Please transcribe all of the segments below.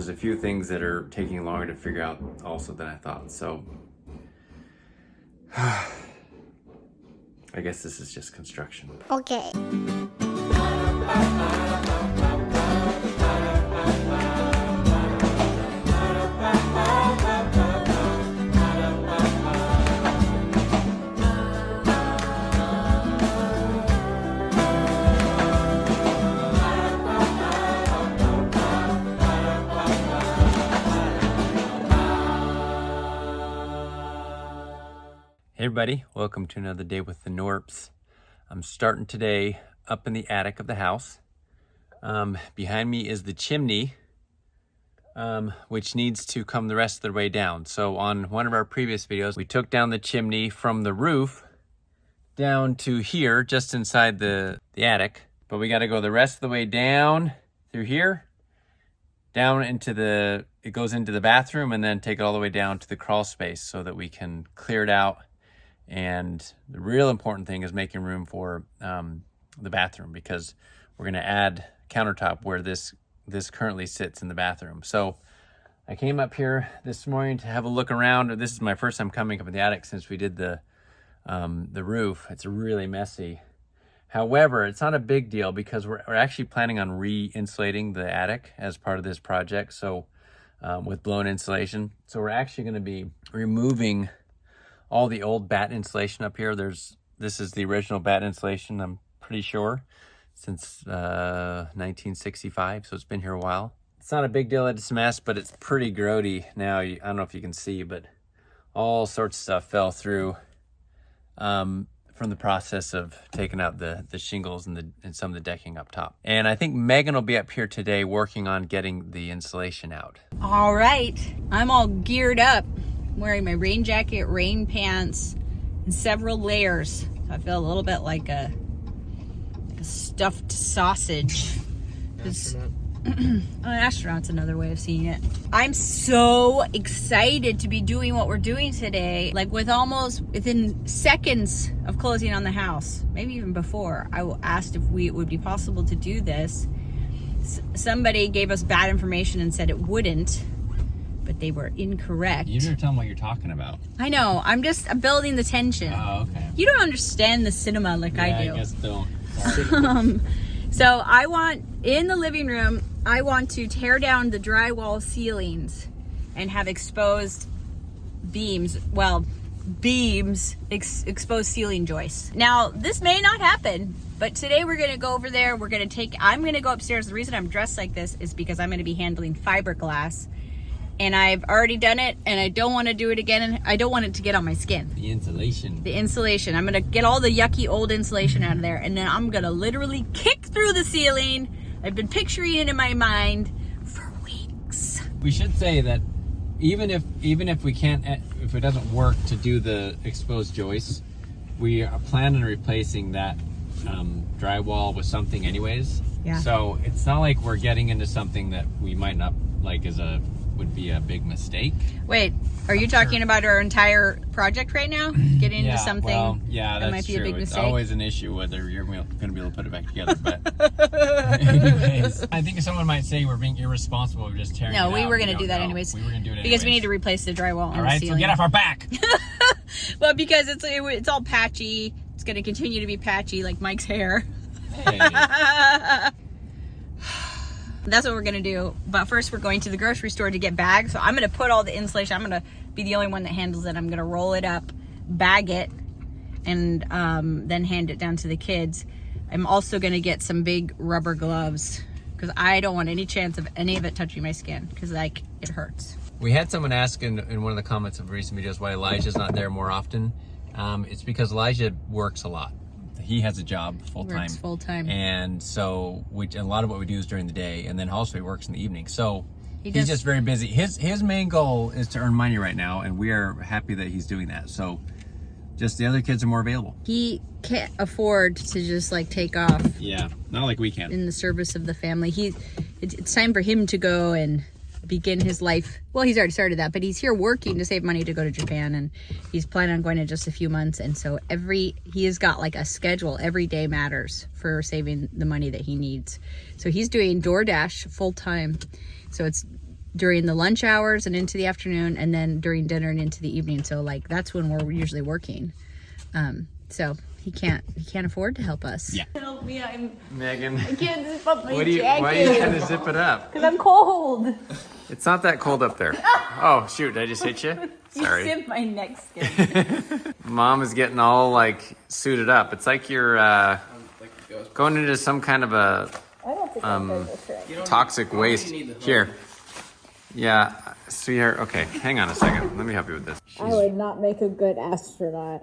there's a few things that are taking longer to figure out also than I thought. So I guess this is just construction. Okay. Hey everybody, welcome to another day with the Knorps. I'm starting today up in the attic of the house. Behind me is the chimney, which needs to come the rest of the way down. So on one of our previous videos, we took down the chimney from the roof down to here, just inside the attic. But we got to go the rest of the way down through here, down into it goes into the bathroom, and then take it all the way down to the crawl space so that we can clear it out. And the real important thing is making room for the bathroom, because we're going to add countertop where this currently sits in the bathroom. So I came up here this morning to have a look around. This is my first time coming up in the attic since we did the roof. It's really messy. However, it's not a big deal because we're actually planning on re-insulating the attic as part of this project. So with blown insulation. So we're actually going to be removing all the old bat insulation up here. This is the original bat insulation, I'm pretty sure, since 1965, so it's been here a while. It's not a big deal that it's a mess, but it's pretty grody now. I don't know if you can see, but all sorts of stuff fell through from the process of taking out the shingles and some of the decking up top. And I think Megan will be up here today working on getting the insulation out. All right, I'm all geared up. I'm wearing my rain jacket, rain pants, and several layers. So I feel a little bit like a stuffed sausage. An astronaut's another way of seeing it. I'm so excited to be doing what we're doing today. Like within seconds of closing on the house, maybe even before, I asked if it would be possible to do this. Somebody gave us bad information and said it wouldn't, but they were incorrect. You never tell them what you're talking about. I know. I'm building the tension. Oh, okay. You don't understand the cinema like I do. I guess don't. So in the living room, I want to tear down the drywall ceilings and have exposed exposed ceiling joists. Now, this may not happen, but today we're going to go over there. I'm going to go upstairs. The reason I'm dressed like this is because I'm going to be handling fiberglass. And I've already done it, and I don't want to do it again, and I don't want it to get on my skin. The insulation. I'm going to get all the yucky old insulation out of there, and then I'm going to literally kick through the ceiling. I've been picturing it in my mind for weeks. We should say that even if it doesn't work to do the exposed joists, we are planning on replacing that drywall with something anyways. Yeah. So it's not like we're getting into something that we might not like would be a big mistake. Wait, are you talking about our entire project right now? Getting into something that might be true. A big mistake? It's always an issue whether you're going to be able to put it back together. But anyways, I think someone might say we're being irresponsible. We're just tearing it out. No, we were going to do that anyways. We were going to do it anyways. Because we need to replace the drywall on the ceiling. All right, so get off our back. Well, because it's all patchy. It's going to continue to be patchy like Mike's hair. Hey. That's what we're going to do. But first, we're going to the grocery store to get bags. So I'm going to put all the insulation. I'm going to be the only one that handles it. I'm going to roll it up, bag it, and then hand it down to the kids. I'm also going to get some big rubber gloves because I don't want any chance of any of it touching my skin because, like, it hurts. We had someone ask in one of the comments of recent videos why Elijah's not there more often. It's because Elijah works a lot. He has a job full-time. Works full-time. And so a lot of what we do is during the day, and then also he works in the evening. So he's just very busy. His main goal is to earn money right now, and we are happy that he's doing that. So just the other kids are more available. He can't afford to just like take off. Yeah, not like we can. In the service of the family. It's time for him to go and begin his life. Well, he's already started that, but he's here working to save money to go to Japan, and he's planning on going in just a few months. And so he has got like a schedule. Every day matters for saving the money that he needs. So he's doing DoorDash full time. So it's during the lunch hours and into the afternoon, and then during dinner and into the evening. So like that's when we're usually working. So he can't afford to help us. Yeah. Help me, Megan. I can't zip up my Why are you trying to zip it up? Because I'm cold. It's not that cold up there. Oh shoot! Did I just hit you? Sorry. You zipped my neck skin. Mom is getting all like suited up. It's like you're going into some kind of a toxic waste. Here. Yeah, sweetheart. Okay, hang on a second. Let me help you with this. I would not make a good astronaut.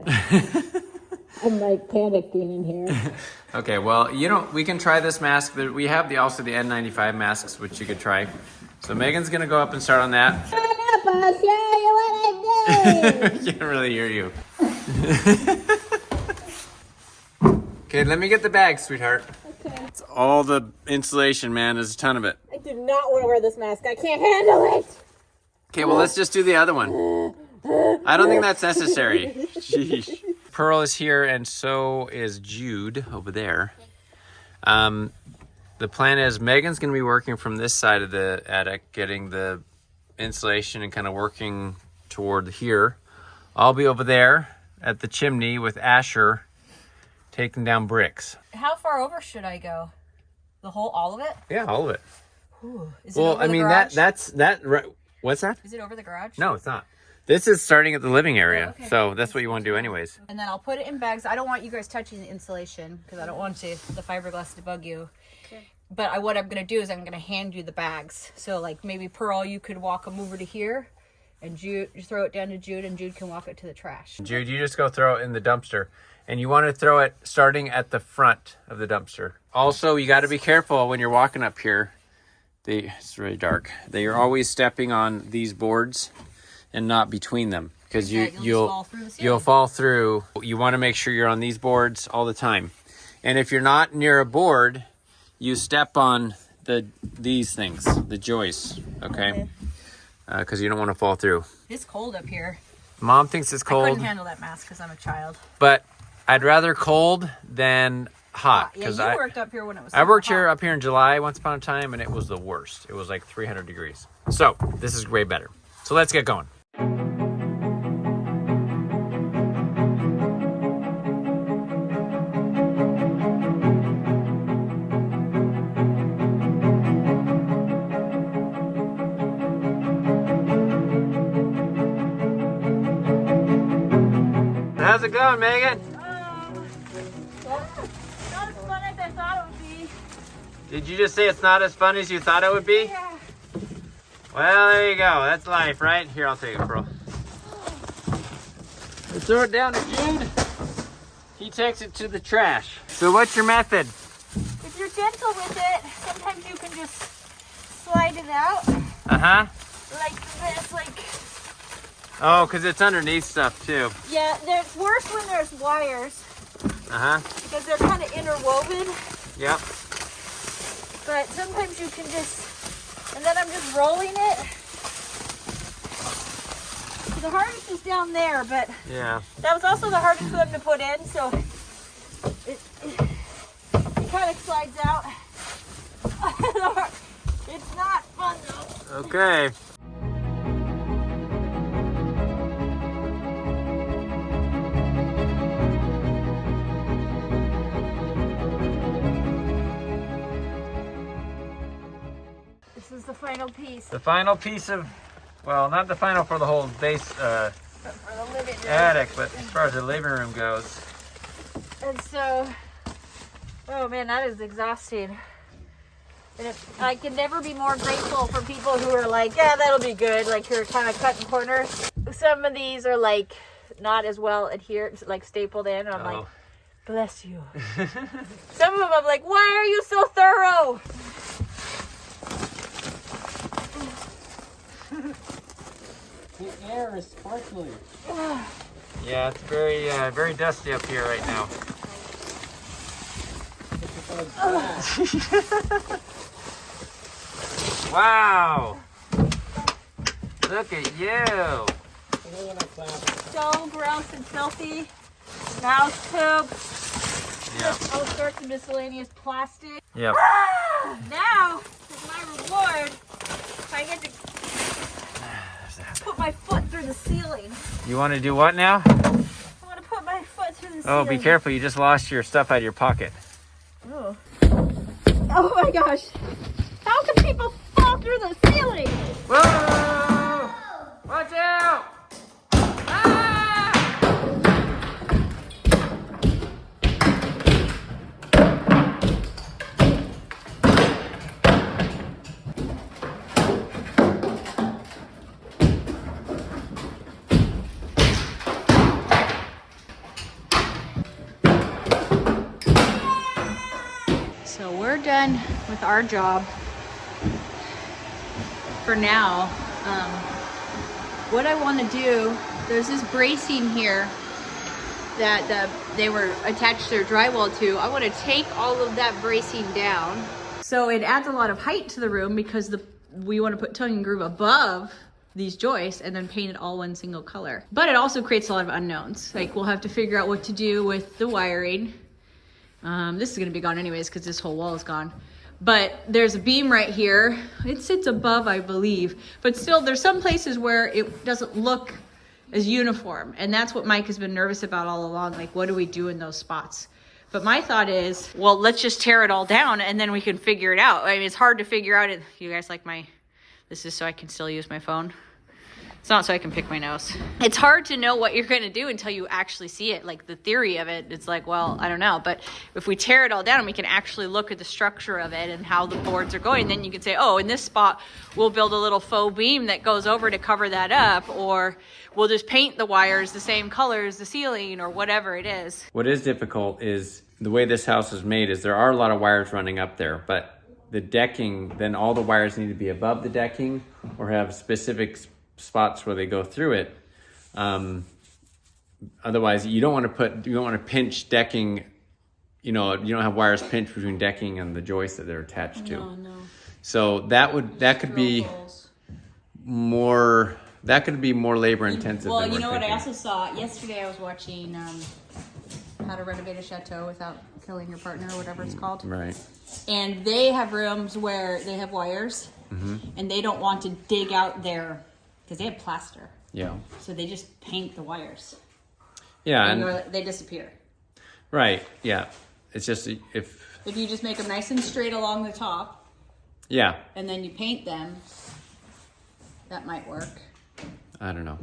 I'm like panicking in here. Okay, well, we can try this mask. We have also the N95 masks, which you could try. So Megan's gonna go up and start on that. Shut up, I'll show you what I'm doing. I can't really hear you. Okay, let me get the bag, sweetheart. Okay. It's all the insulation, man. There's a ton of it. I do not want to wear this mask. I can't handle it. Okay, well, let's just do the other one. I don't think that's necessary. Sheesh. Pearl is here, and so is Jude over there. The plan is Megan's going to be working from this side of the attic, getting the insulation and kind of working toward here. I'll be over there at the chimney with Asher taking down bricks. How far over should I go? All of it? Yeah, all of it. Ooh, is Well, it over I the mean, garage? what's that? Is it over the garage? No, it's not. This is starting at the living area, Oh, okay. so that's what you want to do anyways. And then I'll put it in bags. I don't want you guys touching the insulation because I don't want the fiberglass to bug you. Okay. But what I'm going to do is I'm going to hand you the bags. So like maybe Pearl, you could walk them over to here and Jude, you throw it down to Jude and Jude can walk it to the trash. Jude, you just go throw it in the dumpster. And you want to throw it starting at the front of the dumpster. Also, you got to be careful when you're walking up here. It's really dark. You're always stepping on these boards and not between them. Because you'll fall through. You want to make sure you're on these boards all the time. And if you're not near a board, you step on these things, the joists, okay? Because you don't want to fall through. It's cold up here. Mom thinks it's cold. I couldn't handle that mask because I'm a child. But I'd rather cold than hot. Yeah, you worked up here when it was I worked hot. up here in July once upon a time, and it was the worst. It was like 300 degrees. So this is way better. So let's get going. How's it going, Megan? Not as fun as I thought it would be. Did you just say it's not as fun as you thought it would be? Yeah. Well, there you go. That's life, right? Here, I'll take it, bro. We'll throw it down to Jude. He takes it to the trash. So what's your method? If you're gentle with it, sometimes you can just slide it out Uh-huh. like this, like... Oh, because it's underneath stuff, too. Yeah, it's worse when there's wires Uh-huh. because they're kind of interwoven. Yep. But sometimes you can just... And then I'm just rolling it. The hardest is down there, but Yeah. that was also the hardest one to put in, so it kind of slides out. It's not fun though. Okay. This is the final piece. The final piece of, well, not the final for the whole base For the living room. attic, but as far as the living room goes. And so, oh man, that is exhausting. And I can never be more grateful for people who are like, yeah, that'll be good. Like you're kind of cutting corners. Some of these are like not as well adhered, like stapled in. And I'm like, bless you. Some of them I'm like, why are you so thorough? The air is sparkly. Yeah, it's very dusty up here right now. Wow! Look at you! So gross and filthy. Mouse poop. Yeah. All sorts of miscellaneous plastic. Yep. Now, with my reward, I get to ceiling. You want to do what now? I want to put my foot through the ceiling. Oh, be careful. You just lost your stuff out of your pocket. Oh. Oh my gosh. How can people fall through the ceiling? Whoa! Watch out! Ah! So we're done with our job for now. What I want to do, there's this bracing here that they were attached to their drywall to. I want to take all of that bracing down. So it adds a lot of height to the room because we want to put tongue and groove above these joists and then paint it all one single color. But it also creates a lot of unknowns. Like we'll have to figure out what to do with the wiring. This is gonna be gone anyways because this whole wall is gone. But there's a beam right here. It sits above, I believe. But still, there's some places where it doesn't look as uniform. And that's what Mike has been nervous about all along. Like, what do we do in those spots? But my thought is, well, let's just tear it all down and then we can figure it out. I mean, it's hard to figure out. You guys like this is so I can still use my phone. It's not so I can pick my nose. It's hard to know what you're going to do until you actually see it. Like the theory of it, it's like, well, I don't know. But if we tear it all down, we can actually look at the structure of it and how the boards are going. Then you can say, oh, in this spot, we'll build a little faux beam that goes over to cover that up. Or we'll just paint the wires the same color as the ceiling or whatever it is. What is difficult is the way this house is made is there are a lot of wires running up there, but the decking, then all the wires need to be above the decking or have specific spots where they go through it. Otherwise, you don't want to pinch decking. You don't have wires pinched between decking and the joists that they're attached to. No. So that could be more labor intensive. Well, than you we're know what I thinking. also saw yesterday? I was watching How to Renovate a Chateau Without Killing Your Partner or whatever it's called. Right. And they have rooms where they have wires, and they don't want to dig out their, because they have plaster. Yeah. So they just paint the wires. Yeah. And they disappear. Right. Yeah. It's just If you just make them nice and straight along the top, yeah. and then you paint them, that might work. I don't know.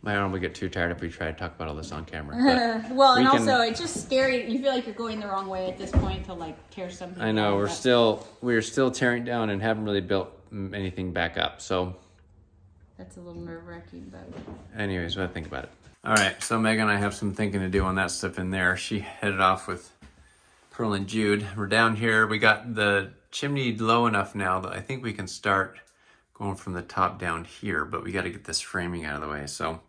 My arm would get too tired if we try to talk about all this on camera. But Well, and we can- also it's just scary. You feel like you're going the wrong way at this point to like tear something I know down. we're still tearing down and haven't really built anything back up. So That's a little nerve-wracking, but anyways, what I think about it. All right, so Megan and I have some thinking to do on that stuff in there. She headed off with Pearl and Jude. We're down here. We got the chimney low enough now that I think we can start going from the top down here, but we got to get this framing out of the way. So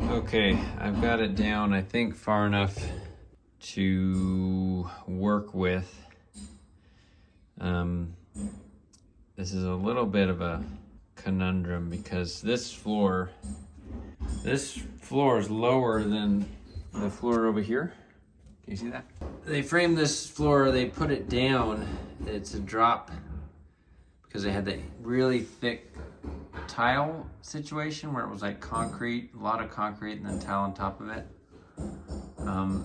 okay, I've got it down, I think, far enough to work with. This is a little bit of a conundrum because this floor is lower than the floor over here. Can you see that? They framed this floor, they put it down. It's a drop because they had that really thick tile situation where it was like concrete, a lot of concrete, and then tile on top of it.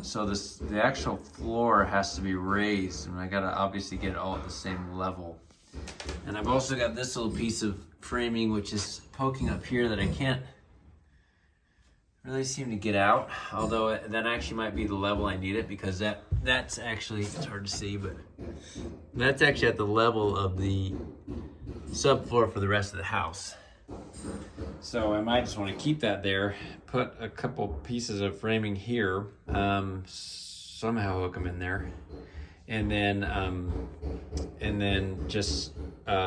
So the actual floor has to be raised, and I gotta obviously get it all at the same level. And I've also got this little piece of framing which is poking up here that I can't really seem to get out, although that actually might be the level I need it, because that's actually, it's hard to see, but that's actually at the level of the subfloor for the rest of the house. So I might just want to keep that there, put a couple pieces of framing here, somehow hook them in there, and then just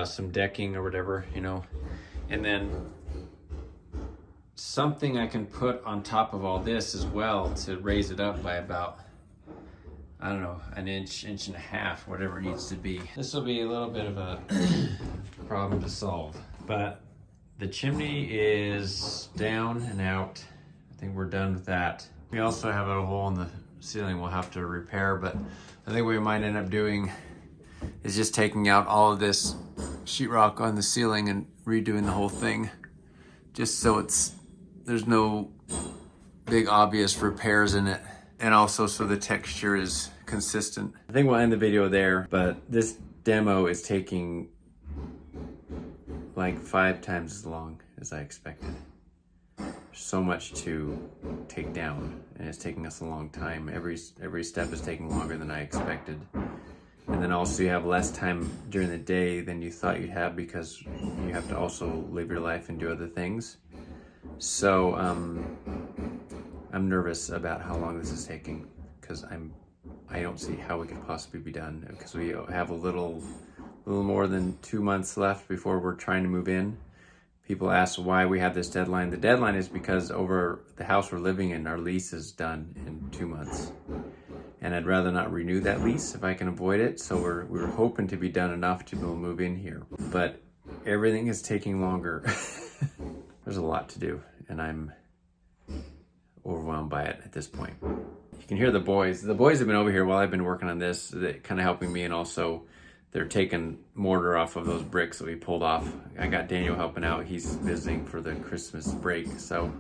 some decking or whatever, and then something I can put on top of all this as well to raise it up by about, I don't know, an inch and a half, whatever it needs to be. This will be a little bit of a problem to solve, but The chimney is down and out. I think we're done with that. We also have a hole in the ceiling we'll have to repair, but I think what we might end up doing is just taking out all of this sheetrock on the ceiling and redoing the whole thing, just so there's no big obvious repairs in it, and also so the texture is consistent. I think we'll end the video there, but this demo is taking like 5 times as long as I expected. There's so much to take down, and it's taking us a long time. Every step is taking longer than I expected. And then also you have less time during the day than you thought you'd have, because you have to also live your life and do other things. So I'm nervous about how long this is taking, because I don't see how it could possibly be done, because we have a little more than 2 months left before we're trying to move in. People ask why we have this deadline. The deadline is because over the house we're living in, our lease is done in 2 months. And I'd rather not renew that lease if I can avoid it. So we're hoping to be done enough to be able to move in here. But everything is taking longer. There's a lot to do, and I'm overwhelmed by it at this point. You can hear the boys. The boys have been over here while I've been working on this, kind of helping me, and also they're taking mortar off of those bricks that we pulled off. I got Daniel helping out. He's visiting for the Christmas break. So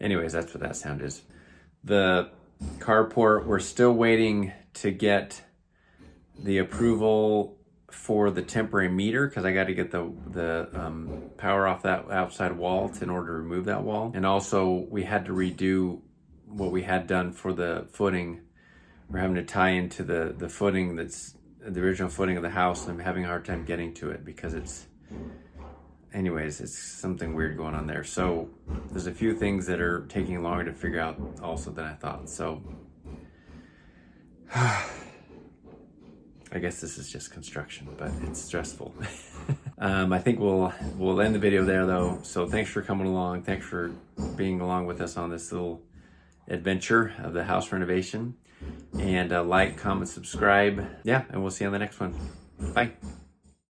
anyways, that's what that sound is. The carport, we're still waiting to get the approval for the temporary meter, because I got to get the power off that outside wall in order to remove that wall. And also we had to redo what we had done for the footing. We're having to tie into the footing that's the original footing of the house, and I'm having a hard time getting to it because it's something weird going on there. So there's a few things that are taking longer to figure out also than I thought. So I guess this is just construction, but it's stressful. I think we'll end the video there though. So thanks for coming along. Thanks for being along with us on this little adventure of the house renovation. And like, comment, subscribe. Yeah, and we'll see you on the next one. Bye.